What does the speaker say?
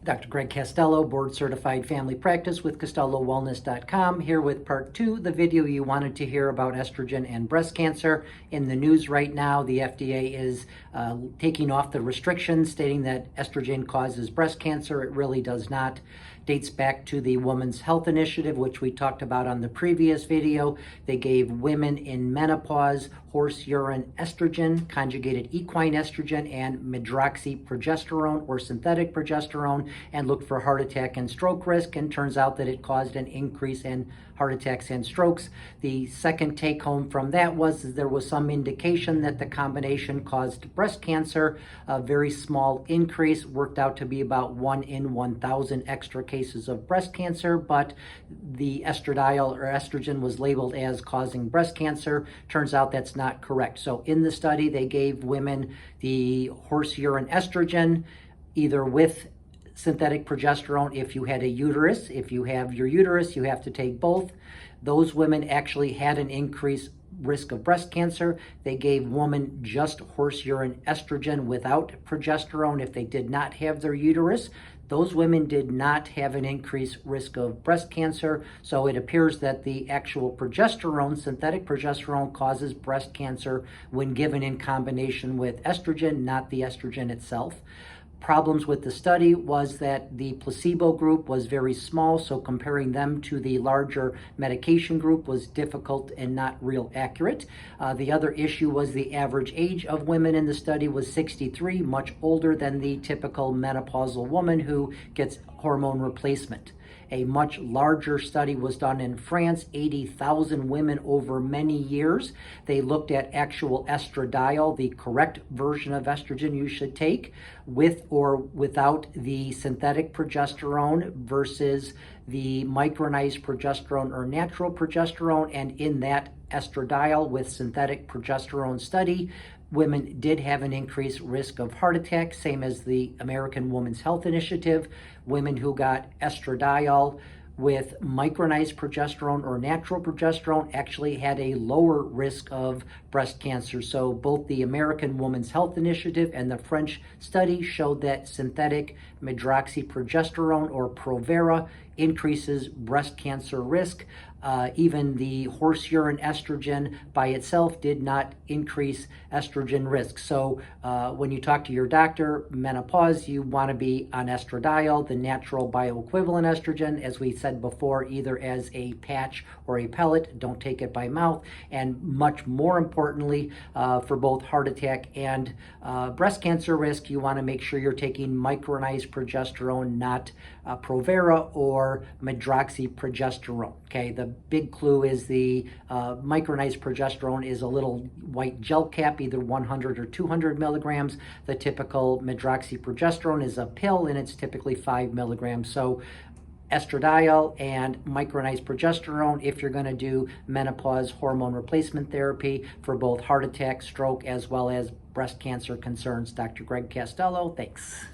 Dr. Greg Costello, board certified family practice with CostelloWellness.com, here with part 2, the video you wanted to hear about estrogen and breast cancer. In the news right now, the FDA is taking off the restrictions, stating that estrogen causes breast cancer. It really does not. Dates back to the Women's Health Initiative, which we talked about on the previous video. They gave women in menopause horse urine estrogen, conjugated equine estrogen, and medroxyprogesterone or synthetic progesterone, and looked for heart attack and stroke risk, and turns out that it caused an increase in heart attacks and strokes. The second take home from that was that there was some indication that the combination caused breast cancer. A very small increase, worked out to be about 1 in 1,000 extra cases of breast cancer, but the estradiol or estrogen was labeled as causing breast cancer. Turns out that's not correct. So in the study, they gave women the horse urine estrogen, either with synthetic progesterone if you had a uterus. If you have your uterus, you have to take both. Those women actually had an increased risk of breast cancer. They gave women just horse urine estrogen without progesterone if they did not have their uterus. Those women did not have an increased risk of breast cancer. So it appears that the actual progesterone, synthetic progesterone, causes breast cancer when given in combination with estrogen, not the estrogen itself. Problems with the study was that the placebo group was very small, so comparing them to the larger medication group was difficult and not real accurate. The other issue was the average age of women in the study was 63, much older than the typical menopausal woman who gets hormone replacement. A much larger study was done in France, 80,000 women over many years. They looked at actual estradiol, the correct version of estrogen you should take, with or without the synthetic progesterone versus the micronized progesterone or natural progesterone. And in that estradiol with synthetic progesterone study, women did have an increased risk of heart attack, same as the American Women's Health Initiative. Women who got estradiol with micronized progesterone or natural progesterone actually had a lower risk of breast cancer. So both the American Women's Health Initiative and the French study showed that synthetic medroxyprogesterone or Provera increases breast cancer risk. Even the horse urine estrogen by itself did not increase estrogen risk. So when you talk to your doctor, menopause, you want to be on estradiol, the natural bioequivalent estrogen, as we said before, either as a patch or a pellet. Don't take it by mouth. And much more importantly, for both heart attack and breast cancer risk, you want to make sure you're taking micronized progesterone, not Provera or medroxyprogesterone. Okay, the big clue is the micronized progesterone is a little white gel cap, either 100 or 200 milligrams. The typical medroxyprogesterone is a pill, and it's typically 5 milligrams. So estradiol and micronized progesterone if you're going to do menopause hormone replacement therapy for both heart attack, stroke, as well as breast cancer concerns. Dr. Greg Costello, thanks.